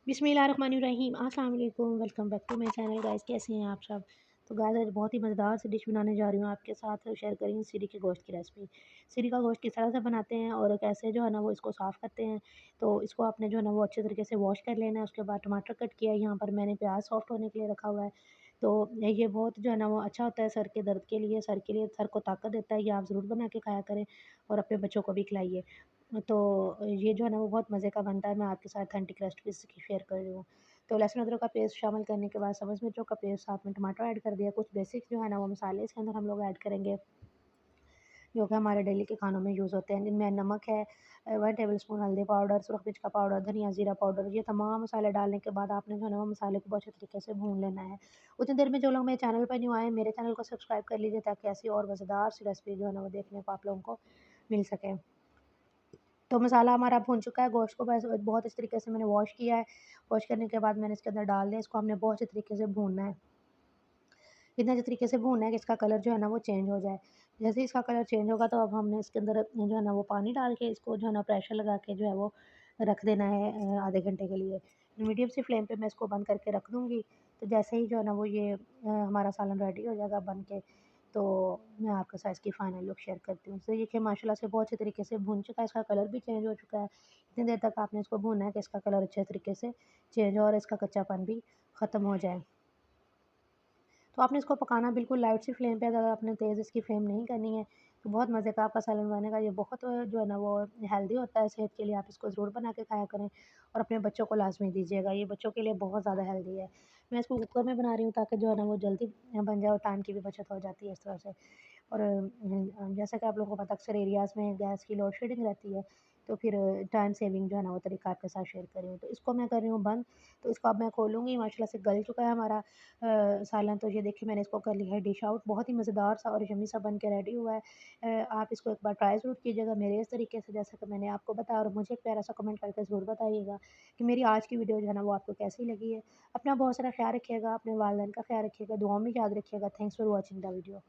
बिस्मिल्लाहिर्रहमानिर्रहीम अस्सलाम वालेकुम। Welcome back to my channel guys. कैसे हैं आप सब? तो गाइस आज बहुत ही मज़ेदार सी डिश बनाने जा रही हूँ आपके साथ शेयर करेंगे सीरी के गोश्त की रेसिपी। सीरी का गोश्त किस तरह से बनाते हैं और कैसे जो है ना वो इसको साफ़ करते हैं। तो इसको आपने जो है ना वो अच्छे तरीके से वॉश कर लेना है। उसके बाद टमाटर कट किया है, यहाँ पर मैंने प्याज सॉफ्ट होने के लिए रखा हुआ है। तो ये बहुत जो है ना वो अच्छा होता है सर के दर्द के लिए, सर को ताकत देता है। ये आप ज़रूर बना के खाया करें और अपने बच्चों को भी खिलाइए। तो ये जो है ना वो बहुत मज़े का बनता है। मैं आपके साथ ऑथेंटिक रेसिपी इसकी शेयर कर रही हूँ। तो लहसुन अदरक का पेस्ट शामिल करने के बाद सब्ज़ मिर्चों का पेस्ट, साथ में टमाटर ऐड कर दिया। कुछ बेसिक जो है ना वो मसाले इसके अंदर हम लोग ऐड करेंगे, जो कि हमारे डेली के खानों में यूज़ होते हैं। जिनमें नमक है, 1 टेबलस्पून हल्दी पाउडर, सुरख मिर्च का पाउडर, धनिया ज़ीरा पाउडर। ये तमाम मसाले डालने के बाद आपने जो है ना वो मसाले को बहुत अच्छे तरीके से भून लेना है। उतनी देर में जो लोग मेरे चैनल पर न्यू आए हैं, मेरे चैनल को सब्सक्राइब कर लीजिए ताकि ऐसी और मज़ेदार सी रेसिपी जो है ना वो देखने को आप लोगों को मिल सके। तो मसाला हमारा भुन चुका है, गोश्त को बस बहुत अच्छे तरीके से मैंने वॉश किया है। वॉश करने के बाद मैंने इसके अंदर डाल दिया, इसको हमने बहुत अच्छे तरीके से भूनना है। इतना अच्छे तरीके से भूनना है कि इसका कलर जो है ना वो चेंज हो जाए। जैसे ही इसका कलर चेंज होगा तो अब हमने इसके अंदर जो है ना वो पानी डाल के इसको जो है ना प्रेशर लगा के जो है वो रख देना है आधे घंटे के लिए। मीडियम सी फ्लेम पे मैं इसको बंद करके रख दूँगी। तो जैसे ही जो है ना वो ये हमारा सालन रेडी हो जाएगा बन के, तो मैं आपके साथ इसकी फाइनल लुक शेयर करती हूँ। तो ये देखिए माशाल्लाह से बहुत अच्छे तरीके से भुन चुका है, इसका कलर भी चेंज हो चुका है। इतनी देर तक आपने इसको भूनना है कि इसका कलर अच्छे तरीके से चेंज हो और इसका कच्चापन भी ख़त्म हो जाए। तो आपने इसको पकाना बिल्कुल लाइट सी फ्लेम पे है, ज़्यादा आपने तेज़ इसकी फ्लेम नहीं करनी है। तो बहुत मज़े का आपका सालन बनेगा। ये बहुत जो है ना वो हेल्दी होता है सेहत के लिए। आप इसको ज़रूर बना के खाया करें और अपने बच्चों को लाज़मी दीजिएगा। ये बच्चों के लिए बहुत ज़्यादा हेल्दी है। मैं इसको कुकर में बना रही हूँ ताकि जो है ना वो जल्दी बन जाए और टाइम की भी बचत हो जाती है इस तरह से। और जैसा कि आप लोगों को पता है अक्सर एरियाज़ में गैस की लोड शेडिंग रहती है, तो फिर टाइम सेविंग जो है ना वो तरीका आपके साथ शेयर कर रही हूँ। तो इसको मैं कर रही हूँ बंद। तो इसको अब मैं खोलूँगी, माशाल्लाह से गल चुका है हमारा सालन। तो ये देखिए मैंने इसको कर लिया है डिश आउट। बहुत ही मज़ेदार सा और यम्मी सा बन के रेडी हुआ है। आप इसको एक बार ट्राई ज़रूर कीजिएगा मेरे इस तरीके से जैसा कि मैंने आपको बताया, और मुझे एक प्यारा सा कमेंट करके ज़रूर बताइएगा कि मेरी आज की वीडियो जो है ना वो आपको कैसी लगी है। अपना बहुत सारा ख़्याल रखिएगा, अपने वालिदैन का ख़्याल रखिएगा, दुआओं में याद रखिएगा। Thanks for watching the video.